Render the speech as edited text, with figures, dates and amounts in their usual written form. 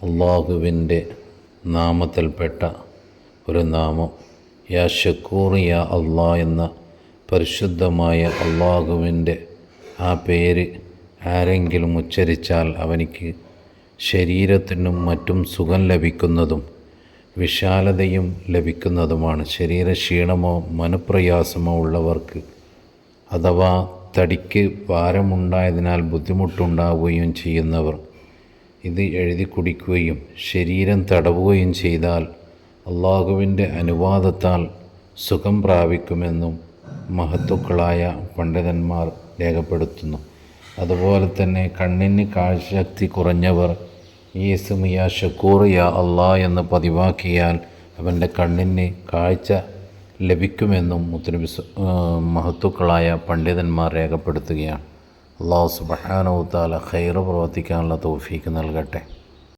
അള്ളാഹുവിൻ്റെ നാമത്തിൽപ്പെട്ട ഒരു നാമം യാ ഷക്കൂർ യാ അള്ളാ എന്ന പരിശുദ്ധമായ അള്ളാഹുവിൻ്റെ ആ പേര് ആരെങ്കിലും ഉച്ചരിച്ചാൽ അവനിക്ക് ശരീരത്തിനും മറ്റും സുഖം ലഭിക്കുന്നതും വിശാലതയും ലഭിക്കുന്നതുമാണ്. ശരീരക്ഷീണമോ മനപ്രയാസമോ ഉള്ളവർക്ക് അഥവാ തടിക്ക് ഭാരമുണ്ടായതിനാൽ ബുദ്ധിമുട്ടുണ്ടാവുകയും ചെയ്യുന്നവർ ഇത് എഴുതി കുടിക്കുകയും ശരീരം തടവുകയും ചെയ്താൽ അള്ളാഹുവിൻ്റെ അനുവാദത്താൽ സുഖം പ്രാപിക്കുമെന്നും മഹത്തുക്കളായ പണ്ഡിതന്മാർ രേഖപ്പെടുത്തുന്നു. അതുപോലെ തന്നെ കണ്ണിന് കാഴ്ചശക്തി കുറഞ്ഞവർ ഈ ഇസ്മ യാ ഷക്കൂർ യാ അള്ളാ എന്ന് പതിവാക്കിയാൽ അവൻ്റെ കണ്ണിന് കാഴ്ച ലഭിക്കുമെന്നും മഹത്തുക്കളായ പണ്ഡിതന്മാർ രേഖപ്പെടുത്തുകയാണ്. അല്ലാഹു സുബ്ഹാനഹു വ തആല ഖൈർ പ്രവർത്തിക്കാനുള്ള തൗഫീക്ക് നൽകട്ടെ.